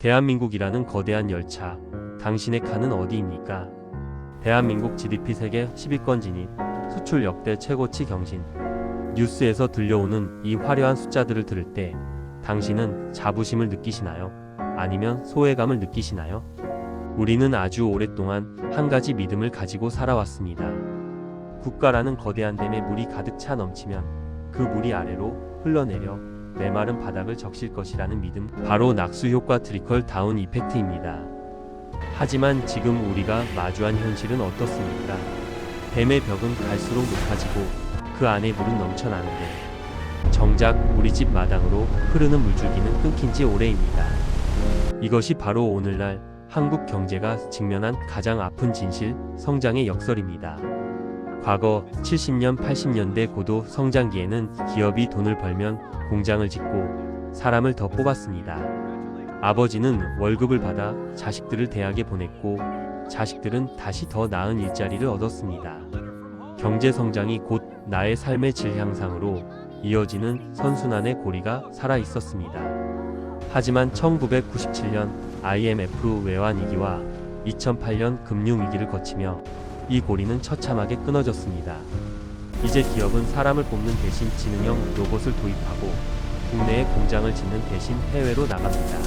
대한민국이라는 거대한 열차, 당신의 칸은 어디입니까? 대한민국 GDP 세계 10위권 진입, 수출 역대 최고치 경신. 뉴스에서 들려오는 이 화려한 숫자들을 들을 때 당신은 자부심을 느끼시나요? 아니면 소외감을 느끼시나요? 우리는 아주 오랫동안 한 가지 믿음을 가지고 살아왔습니다. 국가라는 거대한 댐에 물이 가득 차 넘치면 그 물이 아래로 흘러내려 메마른 바닥을 적실 것이라는 믿음, 바로 낙수 효과 트리컬 다운 이펙트입니다. 하지만 지금 우리가 마주한 현실은 어떻습니까? 댐의 벽은 갈수록 높아지고 그 안에 물은 넘쳐나는데 정작 우리 집 마당으로 흐르는 물줄기는 끊긴 지 오래입니다. 이것이 바로 오늘날 한국 경제가 직면한 가장 아픈 진실, 성장의 역설입니다. 과거 70년, 80년대 고도 성장기에는 기업이 돈을 벌면 공장을 짓고 사람을 더 뽑았습니다. 아버지는 월급을 받아 자식들을 대학에 보냈고 자식들은 다시 더 나은 일자리를 얻었습니다. 경제 성장이 곧 나의 삶의 질 향상으로 이어지는 선순환의 고리가 살아 있었습니다. 하지만 1997년 IMF 외환위기와 2008년 금융위기를 거치며 이 고리는 처참하게 끊어졌습니다. 이제 기업은 사람을 뽑는 대신 지능형 로봇을 도입하고 국내에 공장을 짓는 대신 해외로 나갑니다.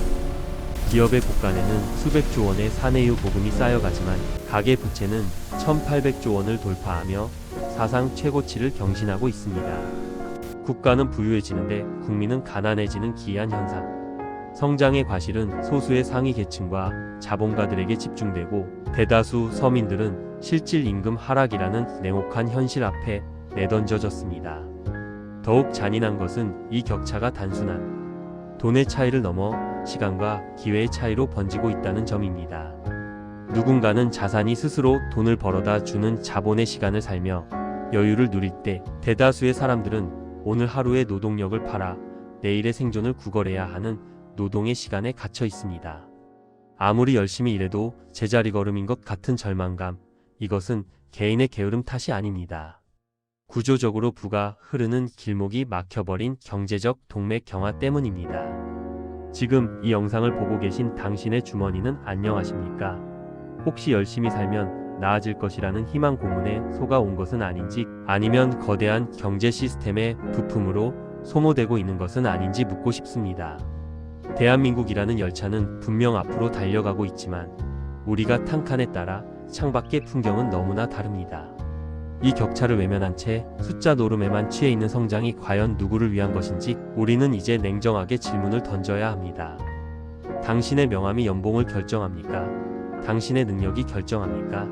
기업의 곳간에는 수백조 원의 사내유 보금이 쌓여가지만 가계 부채는 1800조 원을 돌파하며 사상 최고치를 경신하고 있습니다. 국가는 부유해지는데 국민은 가난해지는 기이한 현상. 성장의 과실은 소수의 상위 계층과 자본가들에게 집중되고 대다수 서민들은 실질 임금 하락이라는 냉혹한 현실 앞에 내던져졌습니다. 더욱 잔인한 것은 이 격차가 단순한 돈의 차이를 넘어 시간과 기회의 차이로 번지고 있다는 점입니다. 누군가는 자산이 스스로 돈을 벌어다 주는 자본의 시간을 살며 여유를 누릴 때 대다수의 사람들은 오늘 하루의 노동력을 팔아 내일의 생존을 구걸해야 하는 노동의 시간에 갇혀 있습니다. 아무리 열심히 일해도 제자리 걸음인 것 같은 절망감, 이것은 개인의 게으름 탓이 아닙니다. 구조적으로 부가 흐르는 길목이 막혀버린 경제적 동맥 경화 때문입니다. 지금 이 영상을 보고 계신 당신의 주머니는 안녕하십니까? 혹시 열심히 살면 나아질 것이라는 희망 고문에 속아온 것은 아닌지, 아니면 거대한 경제 시스템의 부품으로 소모되고 있는 것은 아닌지 묻고 싶습니다. 대한민국이라는 열차는 분명 앞으로 달려가고 있지만 우리가 탄 칸에 따라 창밖의 풍경은 너무나 다릅니다. 이 격차를 외면한 채 숫자 노름에만 취해 있는 성장이 과연 누구를 위한 것인지 우리는 이제 냉정하게 질문을 던져야 합니다. 당신의 명함이 연봉을 결정합니까? 당신의 능력이 결정합니까?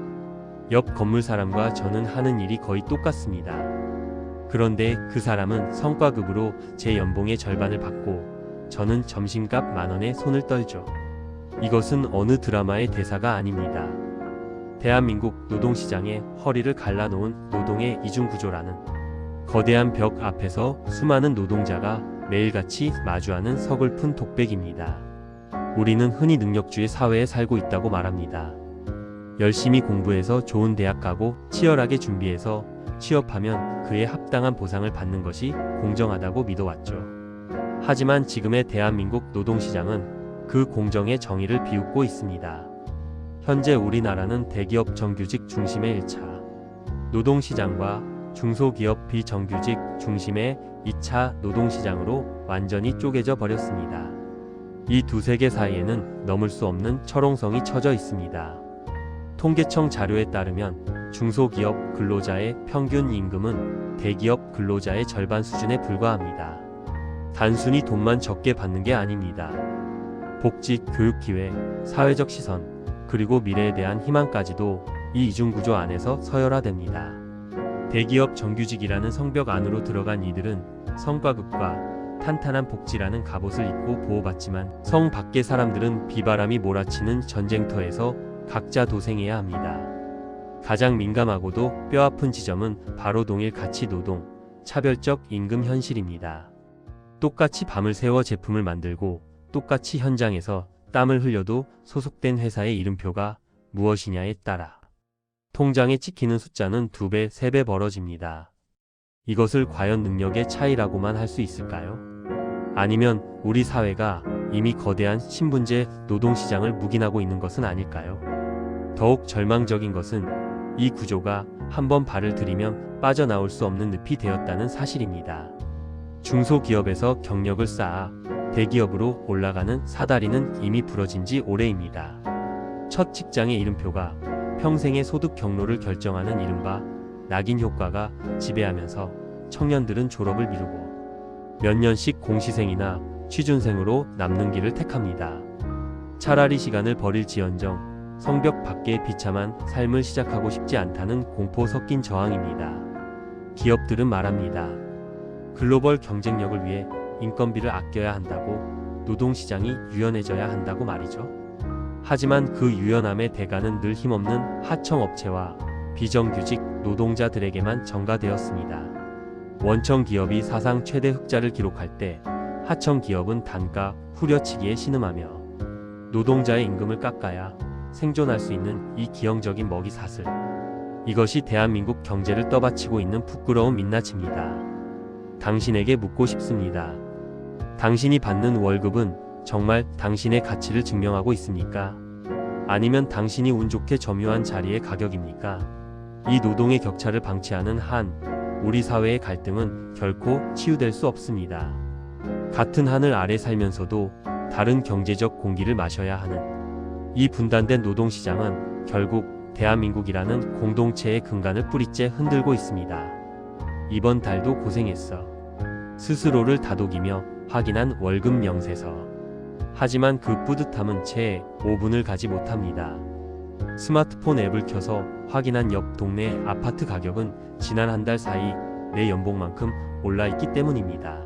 옆 건물 사람과 저는 하는 일이 거의 똑같습니다. 그런데 그 사람은 성과급으로 제 연봉의 절반을 받고 저는 점심값 10,000원에 손을 떨죠. 이것은 어느 드라마의 대사가 아닙니다. 대한민국 노동시장에 허리를 갈라놓은 노동의 이중구조라는 거대한 벽 앞에서 수많은 노동자가 매일같이 마주하는 서글픈 독백입니다. 우리는 흔히 능력주의 사회에 살고 있다고 말합니다. 열심히 공부해서 좋은 대학 가고 치열하게 준비해서 취업하면 그에 합당한 보상을 받는 것이 공정하다고 믿어왔죠. 하지만 지금의 대한민국 노동시장은 그 공정의 정의를 비웃고 있습니다. 현재 우리나라는 대기업 정규직 중심의 1차 노동시장과 중소기업 비정규직 중심의 2차 노동시장으로 완전히 쪼개져 버렸습니다. 이 두 세계 사이에는 넘을 수 없는 철옹성이 쳐져 있습니다. 통계청 자료에 따르면 중소기업 근로자의 평균 임금은 대기업 근로자의 절반 수준에 불과합니다. 단순히 돈만 적게 받는 게 아닙니다. 복지, 교육 기회, 사회적 시선, 그리고 미래에 대한 희망까지도 이 이중구조 안에서 서열화됩니다. 대기업 정규직이라는 성벽 안으로 들어간 이들은 성과급과 탄탄한 복지라는 갑옷을 입고 보호받지만 성 밖의 사람들은 비바람이 몰아치는 전쟁터에서 각자 도생해야 합니다. 가장 민감하고도 뼈아픈 지점은 바로 동일 가치 노동, 차별적 임금 현실입니다. 똑같이 밤을 새워 제품을 만들고 똑같이 현장에서 땀을 흘려도 소속된 회사의 이름표가 무엇이냐에 따라 통장에 찍히는 숫자는 2배, 3배 벌어집니다. 이것을 과연 능력의 차이라고만 할 수 있을까요? 아니면 우리 사회가 이미 거대한 신분제 노동시장을 묵인하고 있는 것은 아닐까요? 더욱 절망적인 것은 이 구조가 한번 발을 들이면 빠져나올 수 없는 늪이 되었다는 사실입니다. 중소기업에서 경력을 쌓아 대기업으로 올라가는 사다리는 이미 부러진 지 오래입니다. 첫 직장의 이름표가 평생의 소득 경로를 결정하는 이른바 낙인 효과가 지배하면서 청년들은 졸업을 미루고 몇 년씩 공시생이나 취준생으로 남는 길을 택합니다. 차라리 시간을 버릴지언정 성벽 밖의 비참한 삶을 시작하고 싶지 않다는 공포 섞인 저항입니다. 기업들은 말합니다. 글로벌 경쟁력을 위해 인건비를 아껴야 한다고, 노동시장이 유연해져야 한다고 말이죠. 하지만 그 유연함의 대가는 늘 힘없는 하청업체와 비정규직 노동자들에게만 전가되었습니다. 원청 기업이 사상 최대 흑자를 기록할 때 하청 기업은 단가 후려치기에 신음하며 노동자의 임금을 깎아야 생존할 수 있는 이 기형적인 먹이사슬, 이것이 대한민국 경제를 떠받치고 있는 부끄러운 민낯입니다. 당신에게 묻고 싶습니다. 당신이 받는 월급은 정말 당신의 가치를 증명하고 있습니까? 아니면 당신이 운 좋게 점유한 자리의 가격입니까? 이 노동의 격차를 방치하는 한 우리 사회의 갈등은 결코 치유될 수 없습니다. 같은 하늘 아래 살면서도 다른 경제적 공기를 마셔야 하는 이 분단된 노동시장은 결국 대한민국이라는 공동체의 근간을 뿌리째 흔들고 있습니다. 이번 달도 고생했어. 스스로를 다독이며 확인한 월급 명세서. 하지만 그 뿌듯함은 채 5분을 가지 못합니다. 스마트폰 앱을 켜서 확인한 옆 동네 아파트 가격은 지난 한 달 사이 내 연봉만큼 올라있기 때문입니다.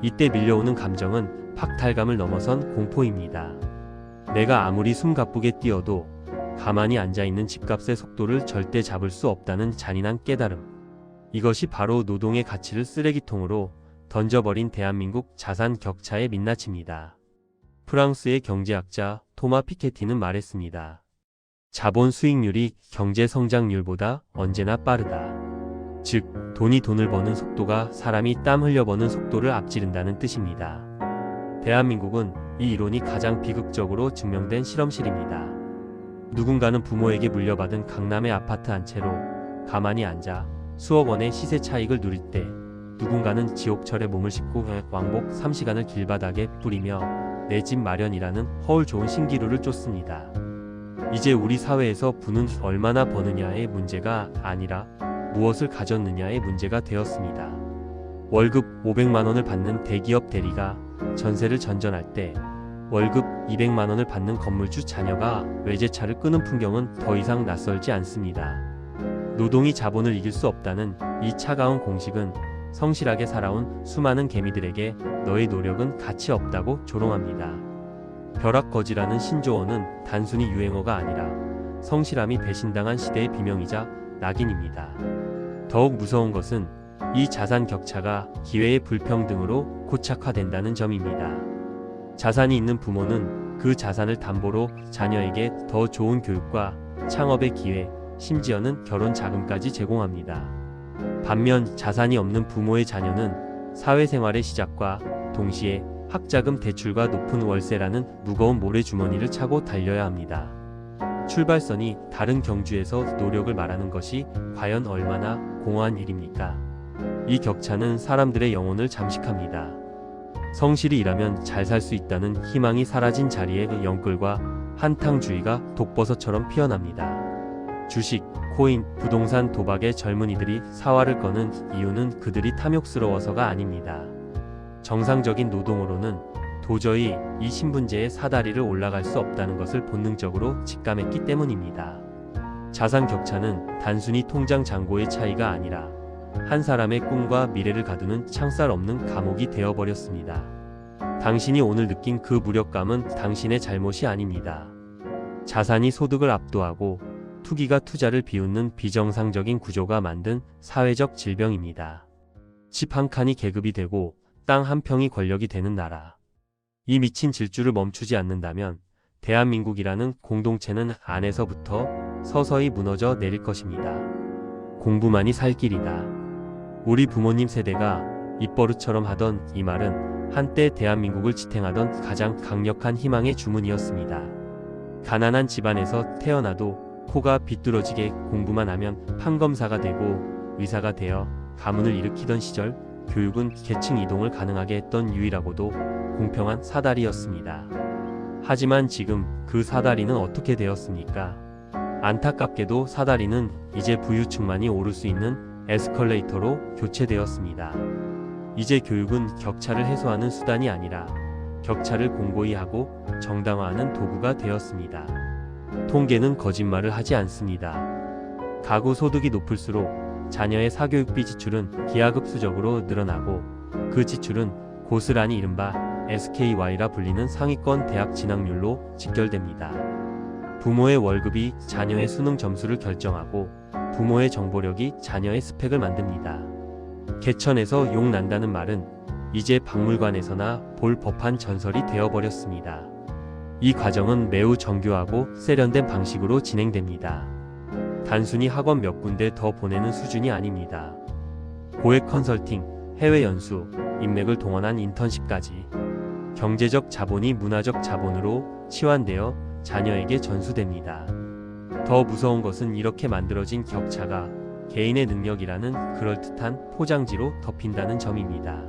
이때 밀려오는 감정은 박탈감을 넘어선 공포입니다. 내가 아무리 숨가쁘게 뛰어도 가만히 앉아있는 집값의 속도를 절대 잡을 수 없다는 잔인한 깨달음. 이것이 바로 노동의 가치를 쓰레기통으로 던져버린 대한민국 자산 격차의 민낯입니다. 프랑스의 경제학자 토마 피케티는 말했습니다. 자본 수익률이 경제 성장률보다 언제나 빠르다. 즉, 돈이 돈을 버는 속도가 사람이 땀 흘려 버는 속도를 앞지른다는 뜻입니다. 대한민국은 이 이론이 가장 비극적으로 증명된 실험실입니다. 누군가는 부모에게 물려받은 강남의 아파트 한 채로 가만히 앉아 수억 원의 시세 차익을 누릴 때, 누군가는 지옥철에 몸을 싣고 왕복 3시간을 길바닥에 뿌리며 내 집 마련이라는 허울 좋은 신기루를 쫓습니다. 이제 우리 사회에서 부는 얼마나 버느냐의 문제가 아니라 무엇을 가졌느냐의 문제가 되었습니다. 월급 500만 원을 받는 대기업 대리가 전세를 전전할 때 월급 200만 원을 받는 건물주 자녀가 외제차를 끄는 풍경은 더 이상 낯설지 않습니다. 노동이 자본을 이길 수 없다는 이 차가운 공식은 성실하게 살아온 수많은 개미들에게 너의 노력은 가치 없다고 조롱합니다. 벼락거지라는 신조어는 단순히 유행어가 아니라 성실함이 배신당한 시대의 비명이자 낙인입니다. 더욱 무서운 것은 이 자산 격차가 기회의 불평등으로 고착화된다는 점입니다. 자산이 있는 부모는 그 자산을 담보로 자녀에게 더 좋은 교육과 창업의 기회, 심지어는 결혼 자금까지 제공합니다. 반면 자산이 없는 부모의 자녀는 사회생활의 시작과 동시에 학자금 대출과 높은 월세라는 무거운 모래주머니를 차고 달려야 합니다. 출발선이 다른 경주에서 노력을 말하는 것이 과연 얼마나 공허한 일입니까? 이 격차는 사람들의 영혼을 잠식합니다. 성실히 일하면 잘 살 수 있다는 희망이 사라진 자리에 영끌과 한탕주의가 독버섯처럼 피어납니다. 주식, 코인, 부동산 도박의 젊은이들이 사활을 거는 이유는 그들이 탐욕스러워서가 아닙니다. 정상적인 노동으로는 도저히 이 신분제의 사다리를 올라갈 수 없다는 것을 본능적으로 직감했기 때문입니다. 자산 격차는 단순히 통장 잔고의 차이가 아니라 한 사람의 꿈과 미래를 가두는 창살 없는 감옥이 되어버렸습니다. 당신이 오늘 느낀 그 무력감은 당신의 잘못이 아닙니다. 자산이 소득을 압도하고 투기가 투자를 비웃는 비정상적인 구조가 만든 사회적 질병입니다. 집 한 칸이 계급이 되고 땅 한 평이 권력이 되는 나라. 이 미친 질주를 멈추지 않는다면 대한민국이라는 공동체는 안에서부터 서서히 무너져 내릴 것입니다. 공부만이 살 길이다. 우리 부모님 세대가 입버릇처럼 하던 이 말은 한때 대한민국을 지탱하던 가장 강력한 희망의 주문이었습니다. 가난한 집안에서 태어나도 코가 비뚤어지게 공부만 하면 판검사가 되고 의사가 되어 가문을 일으키던 시절, 교육은 계층 이동을 가능하게 했던 유일하고도 공평한 사다리였습니다. 하지만 지금 그 사다리는 어떻게 되었습니까? 안타깝게도 사다리는 이제 부유층만이 오를 수 있는 에스컬레이터로 교체되었습니다. 이제 교육은 격차를 해소하는 수단이 아니라 격차를 공고히 하고 정당화하는 도구가 되었습니다. 통계는 거짓말을 하지 않습니다. 가구 소득이 높을수록 자녀의 사교육비 지출은 기하급수적으로 늘어나고 그 지출은 고스란히 이른바 SKY라 불리는 상위권 대학 진학률로 직결됩니다. 부모의 월급이 자녀의 수능 점수를 결정하고 부모의 정보력이 자녀의 스펙을 만듭니다. 개천에서 용 난다는 말은 이제 박물관에서나 볼 법한 전설이 되어버렸습니다. 이 과정은 매우 정교하고 세련된 방식으로 진행됩니다. 단순히 학원 몇 군데 더 보내는 수준이 아닙니다. 고액 컨설팅, 해외 연수, 인맥을 동원한 인턴십까지 경제적 자본이 문화적 자본으로 치환되어 자녀에게 전수됩니다. 더 무서운 것은 이렇게 만들어진 격차가 개인의 능력이라는 그럴듯한 포장지로 덮인다는 점입니다.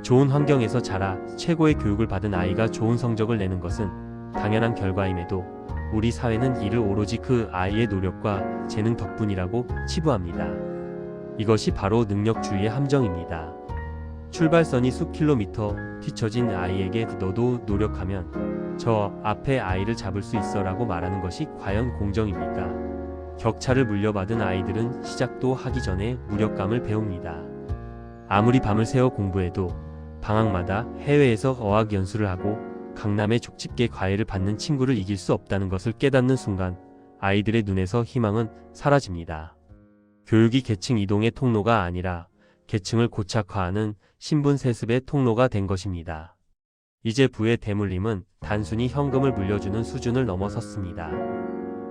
좋은 환경에서 자라 최고의 교육을 받은 아이가 좋은 성적을 내는 것은 당연한 결과임에도 우리 사회는 이를 오로지 그 아이의 노력과 재능 덕분이라고 치부합니다. 이것이 바로 능력주의의 함정입니다. 출발선이 수 킬로미터 뒤처진 아이에게 너도 노력하면 저 앞에 아이를 잡을 수 있어 라고 말하는 것이 과연 공정입니까? 격차를 물려받은 아이들은 시작도 하기 전에 무력감을 배웁니다. 아무리 밤을 새워 공부해도 방학마다 해외에서 어학 연수를 하고 강남의 족집게 과외를 받는 친구를 이길 수 없다는 것을 깨닫는 순간 아이들의 눈에서 희망은 사라집니다. 교육이 계층 이동의 통로가 아니라 계층을 고착화하는 신분 세습의 통로가 된 것입니다. 이제 부의 대물림은 단순히 현금을 물려주는 수준을 넘어섰습니다.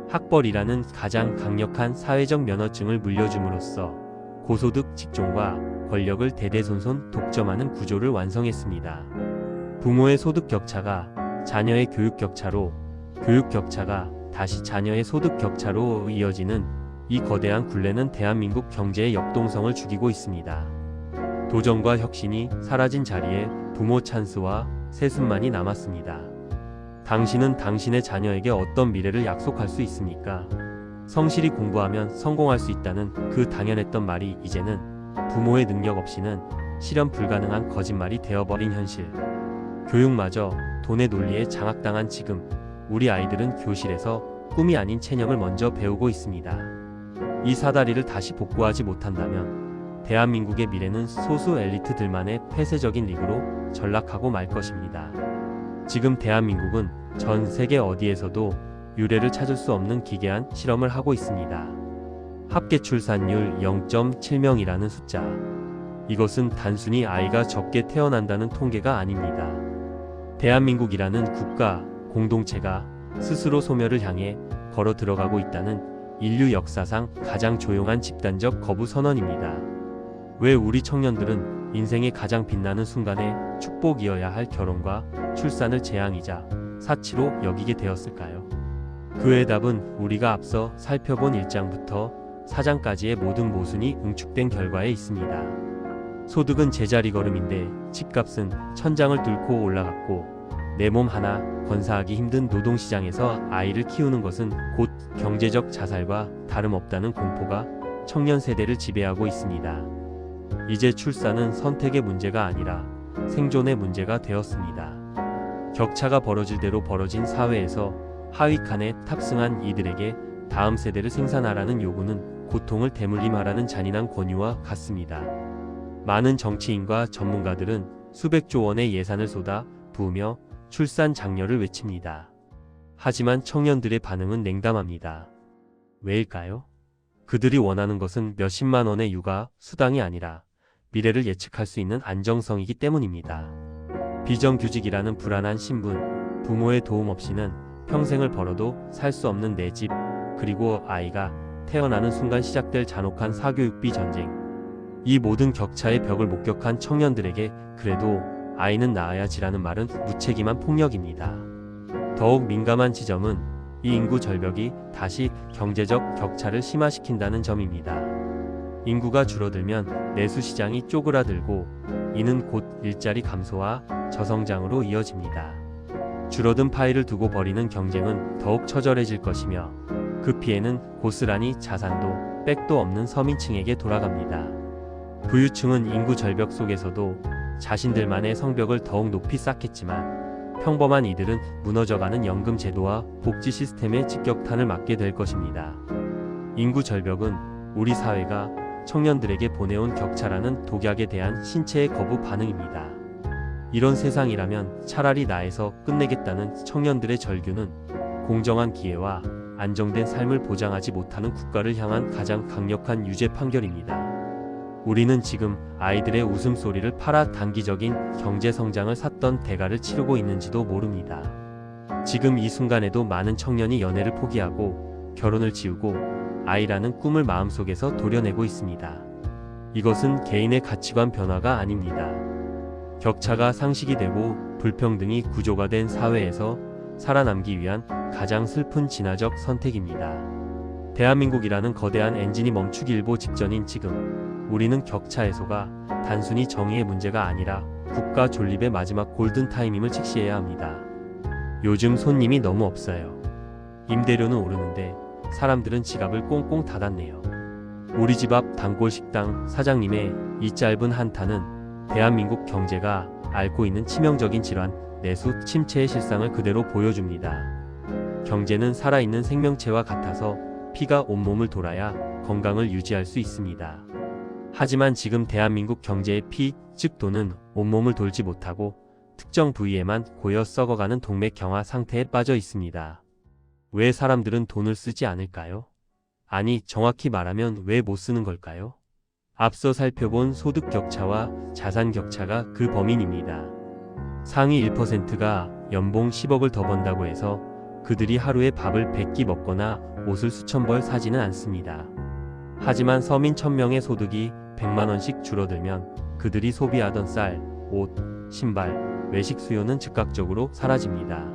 학벌이라는 가장 강력한 사회적 면허증을 물려줌으로써 고소득 직종과 권력을 대대손손 독점하는 구조를 완성했습니다. 부모의 소득 격차가 자녀의 교육 격차로, 교육 격차가 다시 자녀의 소득 격차로 이어지는 이 거대한 굴레는 대한민국 경제의 역동성을 죽이고 있습니다. 도전과 혁신이 사라진 자리에 부모 찬스와 세습만이 남았습니다. 당신은 당신의 자녀에게 어떤 미래를 약속할 수 있습니까? 성실히 공부하면 성공할 수 있다는 그 당연했던 말이 이제는 부모의 능력 없이는 실현 불가능한 거짓말이 되어버린 현실. 교육마저 돈의 논리에 장악당한 지금 우리 아이들은 교실에서 꿈이 아닌 체념을 먼저 배우고 있습니다. 이 사다리를 다시 복구하지 못한다면 대한민국의 미래는 소수 엘리트들만의 폐쇄적인 리그로 전락하고 말 것입니다. 지금 대한민국은 전 세계 어디에서도 유례를 찾을 수 없는 기괴한 실험을 하고 있습니다. 합계 출산율 0.7명이라는 숫자. 이것은 단순히 아이가 적게 태어난다는 통계가 아닙니다. 대한민국이라는 국가, 공동체가 스스로 소멸을 향해 걸어 들어가고 있다는 인류 역사상 가장 조용한 집단적 거부 선언입니다. 왜 우리 청년들은 인생의 가장 빛나는 순간에 축복이어야 할 결혼과 출산을 재앙이자 사치로 여기게 되었을까요? 그의 답은 우리가 앞서 살펴본 1장부터 4장까지의 모든 모순이 응축된 결과에 있습니다. 소득은 제자리 걸음인데 집값은 천장을 뚫고 올라갔고 내 몸 하나 건사하기 힘든 노동시장에서 아이를 키우는 것은 곧 경제적 자살과 다름없다는 공포가 청년 세대를 지배하고 있습니다. 이제 출산은 선택의 문제가 아니라 생존의 문제가 되었습니다. 격차가 벌어질 대로 벌어진 사회에서 하위 칸에 탑승한 이들에게 다음 세대를 생산하라는 요구는 고통을 대물림하라는 잔인한 권유와 같습니다. 많은 정치인과 전문가들은 수백조 원의 예산을 쏟아 부으며 출산 장려를 외칩니다. 하지만 청년들의 반응은 냉담합니다. 왜일까요? 그들이 원하는 것은 몇십만 원의 육아 수당이 아니라 미래를 예측할 수 있는 안정성이기 때문입니다. 비정규직이라는 불안한 신분, 부모의 도움 없이는 평생을 벌어도 살 수 없는 내 집, 그리고 아이가 태어나는 순간 시작될 잔혹한 사교육비 전쟁. 이 모든 격차의 벽을 목격한 청년들에게 그래도 아이는 낳아야지라는 말은 무책임한 폭력입니다. 더욱 민감한 지점은 이 인구 절벽이 다시 경제적 격차를 심화시킨다는 점입니다. 인구가 줄어들면 내수 시장이 쪼그라들고 이는 곧 일자리 감소와 저성장으로 이어집니다. 줄어든 파이를 두고 벌이는 경쟁은 더욱 처절해질 것이며 그 피해는 고스란히 자산도 백도 없는 서민층에게 돌아갑니다. 부유층은 인구 절벽 속에서도 자신들만의 성벽을 더욱 높이 쌓겠지만 평범한 이들은 무너져가는 연금 제도와 복지 시스템의 직격탄을 맞게 될 것입니다. 인구 절벽은 우리 사회가 청년들에게 보내온 격차라는 독약에 대한 신체의 거부 반응입니다. 이런 세상이라면 차라리 나에서 끝내겠다는 청년들의 절규는 공정한 기회와 안정된 삶을 보장하지 못하는 국가를 향한 가장 강력한 유죄 판결입니다. 우리는 지금 아이들의 웃음소리를 팔아 단기적인 경제 성장을 샀던 대가를 치르고 있는지도 모릅니다. 지금 이 순간에도 많은 청년이 연애를 포기하고 결혼을 지우고 아이라는 꿈을 마음속에서 도려내고 있습니다. 이것은 개인의 가치관 변화가 아닙니다. 격차가 상식이 되고 불평등이 구조가 된 사회에서 살아남기 위한 가장 슬픈 진화적 선택입니다. 대한민국이라는 거대한 엔진이 멈추기 일보 직전인 지금 우리는 격차 해소가 단순히 정의의 문제가 아니라 국가 존립의 마지막 골든타임임을 직시해야 합니다. 요즘 손님이 너무 없어요. 임대료는 오르는데 사람들은 지갑을 꽁꽁 닫았네요. 우리 집 앞 단골 식당 사장님의 이 짧은 한탄은 대한민국 경제가 앓고 있는 치명적인 질환, 내수 침체의 실상을 그대로 보여줍니다. 경제는 살아있는 생명체와 같아서 피가 온몸을 돌아야 건강을 유지할 수 있습니다. 하지만 지금 대한민국 경제의 피, 즉 돈은 온몸을 돌지 못하고 특정 부위에만 고여 썩어가는 동맥경화 상태에 빠져 있습니다. 왜 사람들은 돈을 쓰지 않을까요? 아니, 정확히 말하면 왜 못 쓰는 걸까요? 앞서 살펴본 소득 격차와 자산 격차가 그 범인입니다. 상위 1%가 연봉 10억을 더 번다고 해서 그들이 하루에 밥을 100끼 먹거나 옷을 수천 벌 사지는 않습니다. 하지만 서민 1000명의 소득이 100만원씩 줄어들면 그들이 소비하던 쌀, 옷, 신발, 외식 수요는 즉각적으로 사라집니다.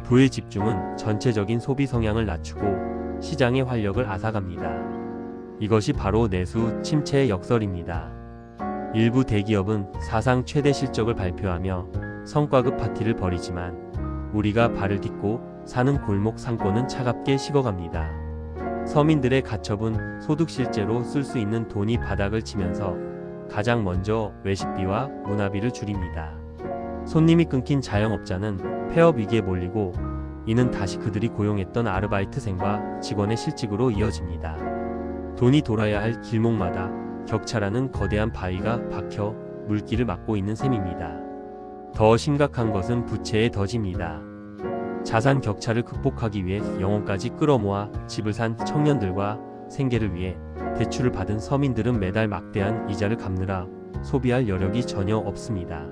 부의 집중은 전체적인 소비 성향을 낮추고 시장의 활력을 앗아갑니다. 이것이 바로 내수 침체의 역설입니다. 일부 대기업은 사상 최대 실적을 발표하며 성과급 파티를 벌이지만 우리가 발을 딛고 사는 골목 상권은 차갑게 식어갑니다. 서민들의 가처분 소득 실제로 쓸 수 있는 돈이 바닥을 치면서 가장 먼저 외식비와 문화비를 줄입니다. 손님이 끊긴 자영업자는 폐업 위기에 몰리고 이는 다시 그들이 고용했던 아르바이트생과 직원의 실직으로 이어집니다. 돈이 돌아야 할 길목마다 격차라는 거대한 바위가 박혀 물길을 막고 있는 셈입니다. 더 심각한 것은 부채의 덫입니다. 자산 격차를 극복하기 위해 영혼까지 끌어모아 집을 산 청년들과 생계를 위해 대출을 받은 서민들은 매달 막대한 이자를 갚느라 소비할 여력이 전혀 없습니다.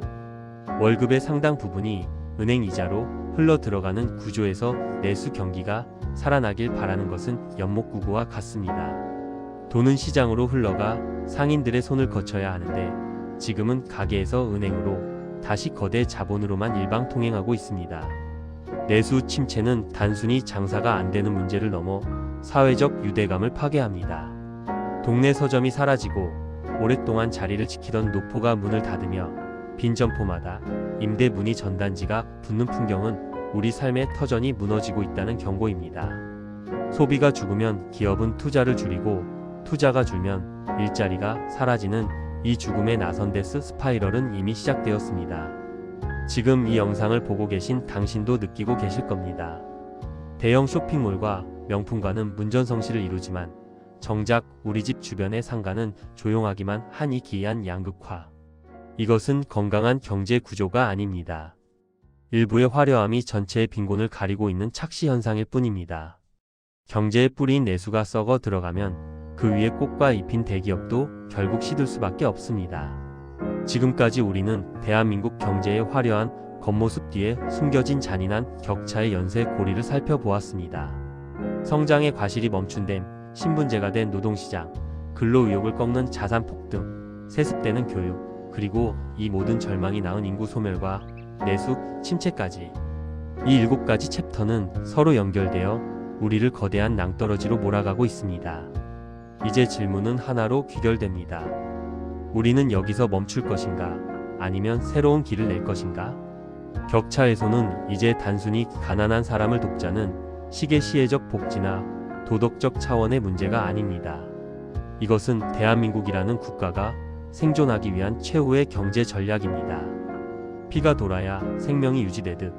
월급의 상당 부분이 은행 이자로 흘러 들어가는 구조에서 내수 경기가 살아나길 바라는 것은 연못구구와 같습니다. 돈은 시장으로 흘러가 상인들의 손을 거쳐야 하는데 지금은 가게에서 은행으로 다시 거대 자본으로만 일방통행하고 있습니다. 내수 침체는 단순히 장사가 안 되는 문제를 넘어 사회적 유대감을 파괴합니다. 동네 서점이 사라지고 오랫동안 자리를 지키던 노포가 문을 닫으며 빈 점포마다 임대 문의 전단지가 붙는 풍경은 우리 삶의 터전이 무너지고 있다는 경고입니다. 소비가 죽으면 기업은 투자를 줄이고 투자가 줄면 일자리가 사라지는 이 죽음의 나선 데스 스파이럴은 이미 시작되었습니다. 지금 이 영상을 보고 계신 당신도 느끼고 계실 겁니다. 대형 쇼핑몰과 명품관은 문전성시를 이루지만 정작 우리 집 주변의 상가는 조용하기만 한 이 기이한 양극화. 이것은 건강한 경제 구조가 아닙니다. 일부의 화려함이 전체의 빈곤을 가리고 있는 착시 현상일 뿐입니다. 경제의 뿌리인 내수가 썩어 들어가면 그 위에 꽃과 잎인 대기업도 결국 시들 수밖에 없습니다. 지금까지 우리는 대한민국 경제의 화려한 겉모습 뒤에 숨겨진 잔인한 격차의 연쇄 고리를 살펴보았습니다. 성장의 과실이 멈춘 신분제가 된 노동시장, 근로의욕을 꺾는 자산 폭등, 세습되는 교육, 그리고 이 모든 절망이 낳은 인구 소멸과 내수 침체까지. 이 7가지 챕터는 서로 연결되어 우리를 거대한 낭떠러지로 몰아가고 있습니다. 이제 질문은 하나로 귀결됩니다. 우리는 여기서 멈출 것인가? 아니면 새로운 길을 낼 것인가? 격차 해소는 이제 단순히 가난한 사람을 돕자는 식의 시혜적 복지나 도덕적 차원의 문제가 아닙니다. 이것은 대한민국이라는 국가가 생존하기 위한 최후의 경제 전략입니다. 피가 돌아야 생명이 유지되듯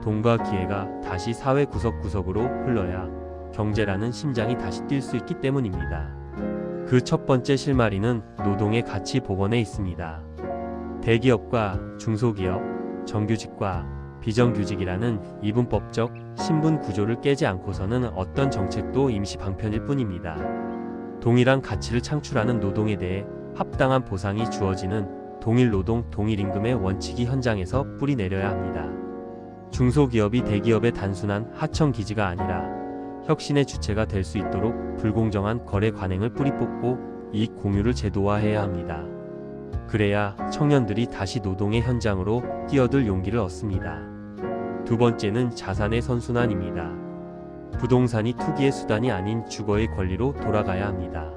돈과 기회가 다시 사회 구석구석으로 흘러야 경제라는 심장이 다시 뛸 수 있기 때문입니다. 그 첫 번째 실마리는 노동의 가치 복원에 있습니다. 대기업과 중소기업, 정규직과 비정규직이라는 이분법적 신분 구조를 깨지 않고서는 어떤 정책도 임시 방편일 뿐입니다. 동일한 가치를 창출하는 노동에 대해 합당한 보상이 주어지는 동일 노동, 동일 임금의 원칙이 현장에서 뿌리 내려야 합니다. 중소기업이 대기업의 단순한 하청 기지가 아니라 혁신의 주체가 될 수 있도록 불공정한 거래 관행을 뿌리 뽑고 이익 공유를 제도화해야 합니다. 그래야 청년들이 다시 노동의 현장으로 뛰어들 용기를 얻습니다. 두 번째는 자산의 선순환입니다. 부동산이 투기의 수단이 아닌 주거의 권리로 돌아가야 합니다.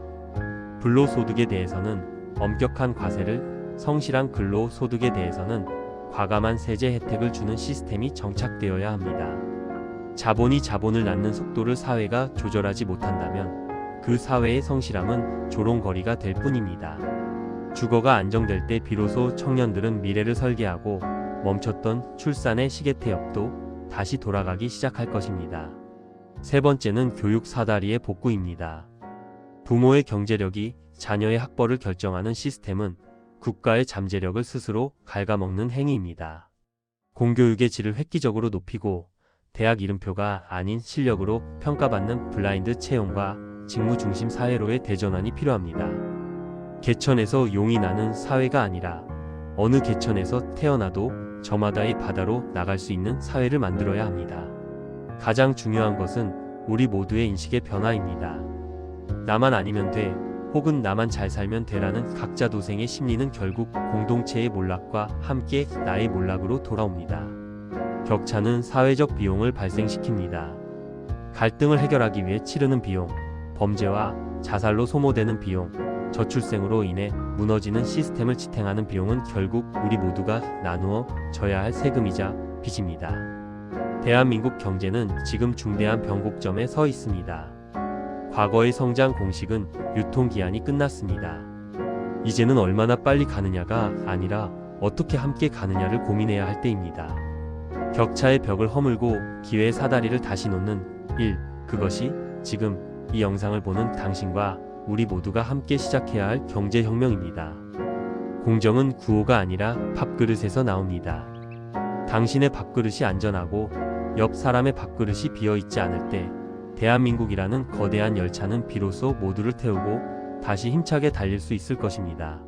불로소득에 대해서는 엄격한 과세를, 성실한 근로소득에 대해서는 과감한 세제 혜택을 주는 시스템이 정착되어야 합니다. 자본이 자본을 낳는 속도를 사회가 조절하지 못한다면 그 사회의 성실함은 조롱거리가 될 뿐입니다. 주거가 안정될 때 비로소 청년들은 미래를 설계하고 멈췄던 출산의 시계태엽도 다시 돌아가기 시작할 것입니다. 세 번째는 교육 사다리의 복구입니다. 부모의 경제력이 자녀의 학벌을 결정하는 시스템은 국가의 잠재력을 스스로 갉아먹는 행위입니다. 공교육의 질을 획기적으로 높이고 대학 이름표가 아닌 실력으로 평가받는 블라인드 채용과 직무 중심 사회로의 대전환이 필요합니다. 개천에서 용이 나는 사회가 아니라 어느 개천에서 태어나도 저마다의 바다로 나갈 수 있는 사회를 만들어야 합니다. 가장 중요한 것은 우리 모두의 인식의 변화입니다. 나만 아니면 돼, 혹은 나만 잘 살면 돼라는 각자 도생의 심리는 결국 공동체의 몰락과 함께 나의 몰락으로 돌아옵니다. 격차는 사회적 비용을 발생시킵니다. 갈등을 해결하기 위해 치르는 비용, 범죄와 자살로 소모되는 비용, 저출생으로 인해 무너지는 시스템을 지탱하는 비용은 결국 우리 모두가 나누어 져야 할 세금이자 빚입니다. 대한민국 경제는 지금 중대한 변곡점에 서 있습니다. 과거의 성장 공식은 유통기한이 끝났습니다. 이제는 얼마나 빨리 가느냐가 아니라 어떻게 함께 가느냐를 고민해야 할 때입니다. 격차의 벽을 허물고 기회의 사다리를 다시 놓는 일, 그것이 지금 이 영상을 보는 당신과 우리 모두가 함께 시작해야 할 경제혁명입니다. 공정은 구호가 아니라 밥그릇에서 나옵니다. 당신의 밥그릇이 안전하고 옆 사람의 밥그릇이 비어있지 않을 때 대한민국이라는 거대한 열차는 비로소 모두를 태우고 다시 힘차게 달릴 수 있을 것입니다.